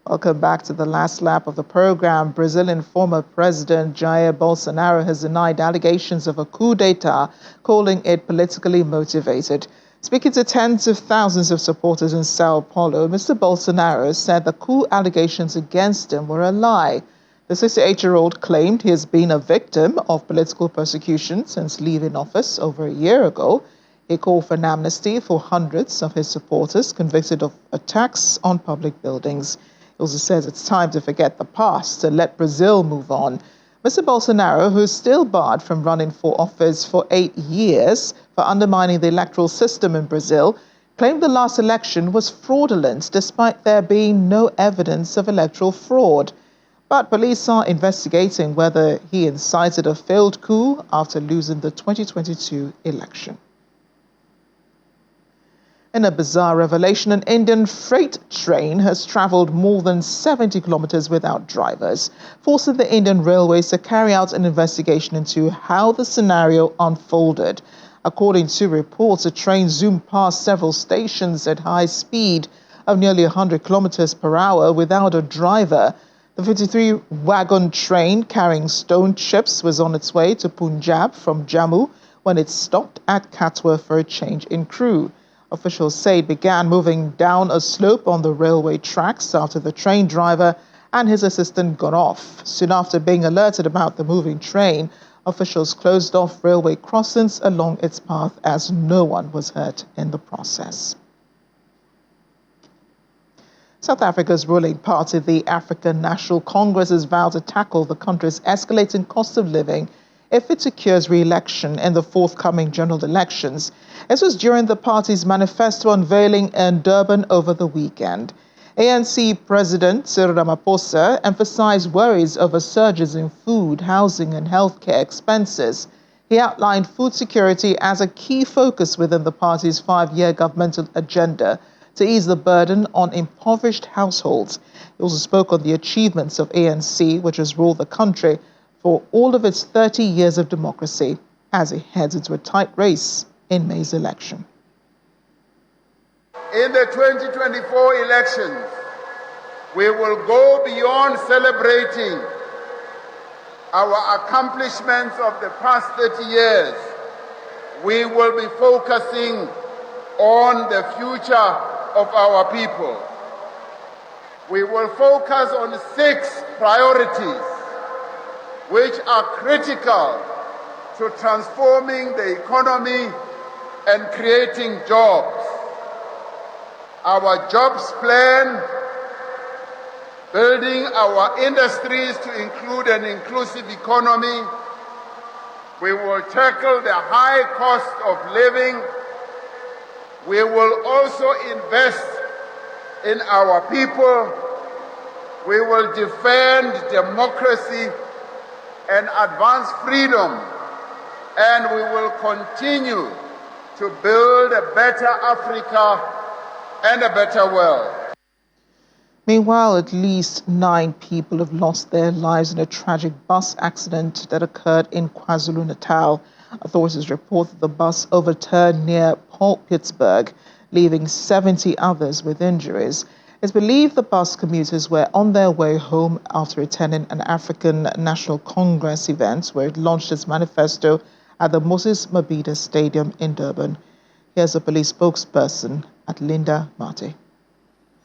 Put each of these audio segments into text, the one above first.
Welcome back to the last lap of the program. Brazilian former President Jair Bolsonaro has denied allegations of a coup d'etat, calling it politically motivated. Speaking to tens of thousands of supporters in Sao Paulo, Mr. Bolsonaro said the coup allegations against him were a lie. The 68-year-old claimed he has been a victim of political persecution since leaving office over a year ago. He called for an amnesty for hundreds of his supporters convicted of attacks on public buildings. He also says it's time to forget the past and let Brazil move on. Mr. Bolsonaro, who is still barred from running for office for 8 years for undermining the electoral system in Brazil, claimed the last election was fraudulent despite there being no evidence of electoral fraud. But police are investigating whether he incited a failed coup after losing the 2022 election. In a bizarre revelation, an Indian freight train has traveled more than 70 kilometers without drivers, forcing the Indian Railways to carry out an investigation into how the scenario unfolded. According to reports, the train zoomed past several stations at high speed of nearly 100 kilometers per hour without a driver. The 53-wagon train carrying stone chips was on its way to Punjab from Jammu when it stopped at Katwa for a change in crew. Officials say it began moving down a slope on the railway tracks after the train driver and his assistant got off. Soon after being alerted about the moving train, officials closed off railway crossings along its path as no one was hurt in the process. South Africa's ruling party, the African National Congress, has vowed to tackle the country's escalating cost of living if it secures re-election in the forthcoming general elections. This was during the party's manifesto unveiling in Durban over the weekend. ANC President Cyril Ramaphosa emphasized worries over surges in food, housing and healthcare expenses. He outlined food security as a key focus within the party's 5-year governmental agenda to ease the burden on impoverished households. He also spoke on the achievements of ANC, which has ruled the country for all of its 30 years of democracy, as it heads into a tight race in May's election. In the 2024 elections, we will go beyond celebrating our accomplishments of the past 30 years. We will be focusing on the future of our people. We will focus on 6 priorities which are critical to transforming the economy and creating jobs. Our jobs plan, building our industries to include an inclusive economy. We will tackle the high cost of living. We will also invest in our people. We will defend democracy and advance freedom, and we will continue to build a better Africa and a better world. Meanwhile, at least 9 people have lost their lives in a tragic bus accident that occurred in KwaZulu-Natal. Authorities report that the bus overturned near Pittsburgh, leaving 70 others with injuries. It's believed the bus commuters were on their way home after attending an African National Congress event where it launched its manifesto at the Moses Mabhida Stadium in Durban. Here's a police spokesperson at Linda Mate.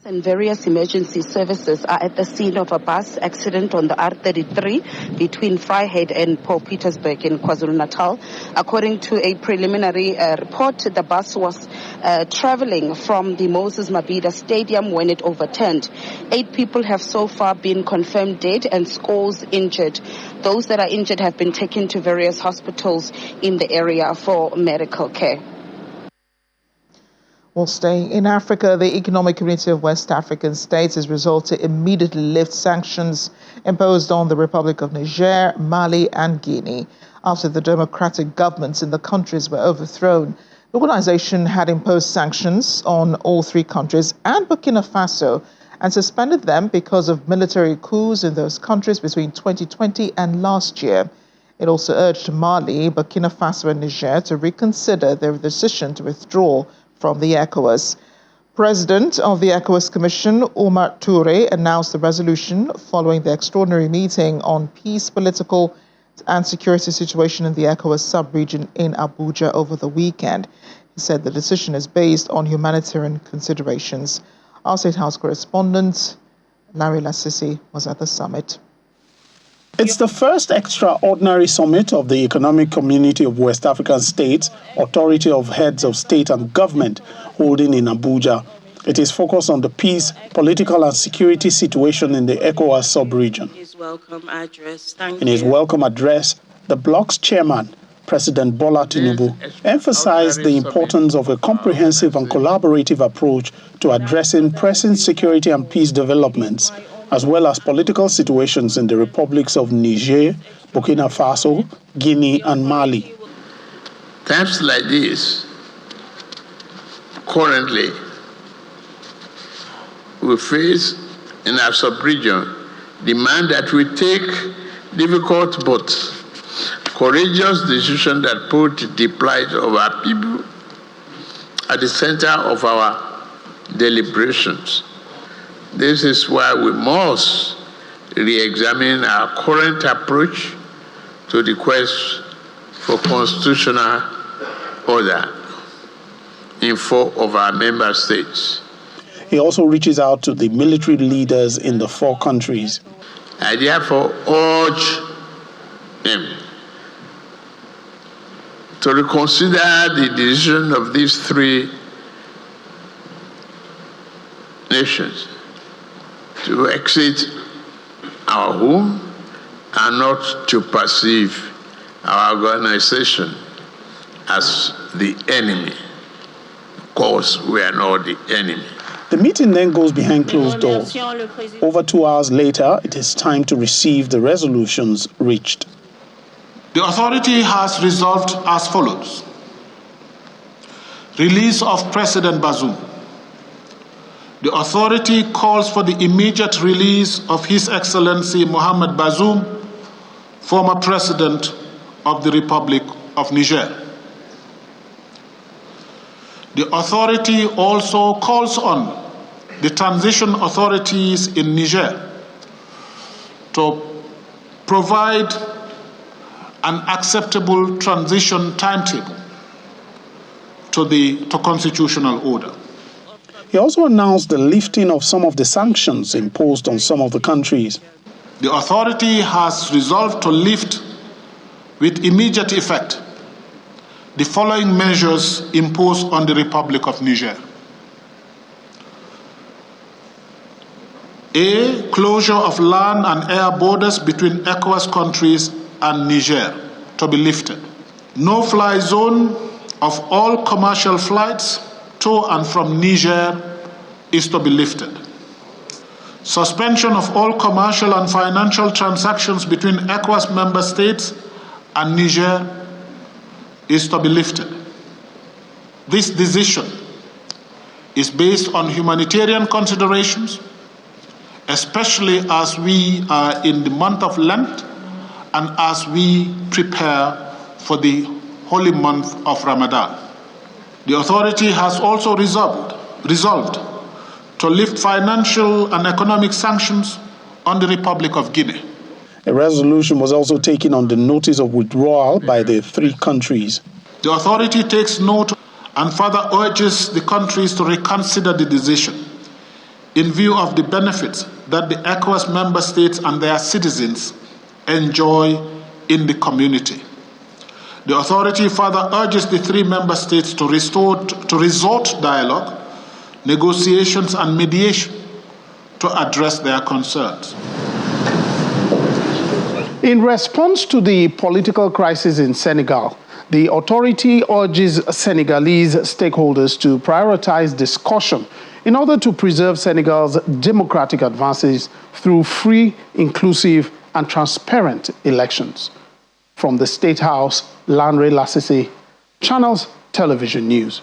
And various emergency services are at the scene of a bus accident on the R33 between Vryheid and Port Petersburg in KwaZulu-Natal. According to a preliminary report, the bus was traveling from the Moses Mabhida Stadium when it overturned. 8 people have so far been confirmed dead and scores injured. Those that are injured have been taken to various hospitals in the area for medical care. While staying in Africa, the Economic Community of West African States has resolved to immediately lift sanctions imposed on the Republic of Niger, Mali and Guinea after the democratic governments in the countries were overthrown. The organization had imposed sanctions on all 3 countries and Burkina Faso and suspended them because of military coups in those countries between 2020 and last year. It also urged Mali, Burkina Faso and Niger to reconsider their decision to withdraw from the ECOWAS. President of the ECOWAS Commission, Omar Toure, announced the resolution following the extraordinary meeting on peace, political and security situation in the ECOWAS sub-region in Abuja over the weekend. He said the decision is based on humanitarian considerations. Our State House correspondent, Larry Lassisi, was at the summit. It's the first extraordinary summit of the Economic Community of West African States, Authority of Heads of State and Government, holding in Abuja. It is focused on the peace, political and security situation in the ECOWAS sub-region. In his welcome address, the bloc's chairman, President Bola Tinubu, emphasized the importance of a comprehensive and collaborative approach to addressing pressing security and peace developments, as well as political situations in the republics of Niger, Burkina Faso, Guinea, and Mali. Times like this, currently, we face in our sub-region demand that we take difficult but courageous decisions that put the plight of our people at the center of our deliberations. This is why we must re-examine our current approach to the quest for constitutional order in 4 of our member states. He also reaches out to the military leaders in the 4 countries. I therefore urge them to reconsider the decision of these 3 nations to exit our home and not to perceive our organization as the enemy. Of course, we are not the enemy. The meeting then goes behind closed doors. Over 2 hours later, it is time to receive the resolutions reached. The authority has resolved as follows. Release of President Bazoum. The authority calls for the immediate release of His Excellency Mohamed Bazoum, former President of the Republic of Niger. The authority also calls on the transition authorities in Niger to provide an acceptable transition timetable to constitutional order. He also announced the lifting of some of the sanctions imposed on some of the countries. The authority has resolved to lift with immediate effect the following measures imposed on the Republic of Niger. A. Closure of land and air borders between ECOWAS countries and Niger to be lifted. No-fly zone of all commercial flights to and from Niger is to be lifted. Suspension of all commercial and financial transactions between ECOWAS member states and Niger is to be lifted. This decision is based on humanitarian considerations, especially as we are in the month of Lent and as we prepare for the holy month of Ramadan. The authority has also resolved to lift financial and economic sanctions on the Republic of Guinea. A resolution was also taken on the notice of withdrawal by the 3 countries. The authority takes note and further urges the countries to reconsider the decision in view of the benefits that the ECOWAS member states and their citizens enjoy in the community. The authority further urges the 3 member states to resort dialogue, negotiations and mediation to address their concerns. In response to the political crisis in Senegal, the authority urges Senegalese stakeholders to prioritize discussion in order to preserve Senegal's democratic advances through free, inclusive, and transparent elections. From the State House, Lanre Lassisi, Channels Television News.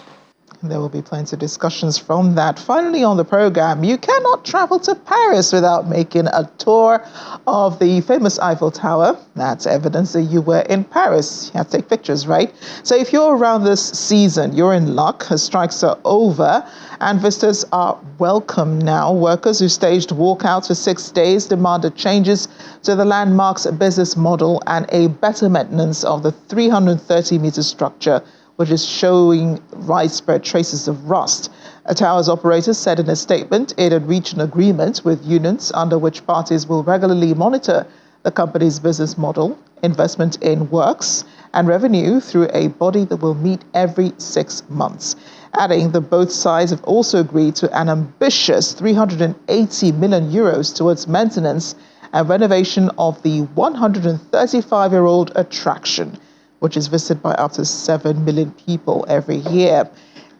There will be plenty of discussions from that. Finally on the program, you cannot travel to Paris without making a tour of the famous Eiffel Tower. That's evidence that you were in Paris. You have to take pictures, right? So if you're around this season, you're in luck. Strikes are over and visitors are welcome now. Workers who staged walkouts for 6 days demanded changes to the landmark's business model and a better maintenance of the 330-meter structure, which is showing widespread traces of rust. A tower's operators said in a statement it had reached an agreement with unions under which parties will regularly monitor the company's business model, investment in works, and revenue through a body that will meet every 6 months. Adding that both sides have also agreed to an ambitious 380 million euros towards maintenance and renovation of the 135-year-old attraction, which is visited by up to 7 million people every year.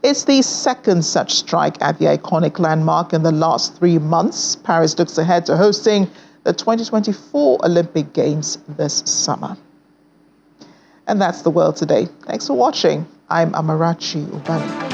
It's the second such strike at the iconic landmark in the last 3 months. Paris looks ahead to hosting the 2024 Olympic Games this summer. And that's the world today. Thanks for watching. I'm Amarachi Ubani.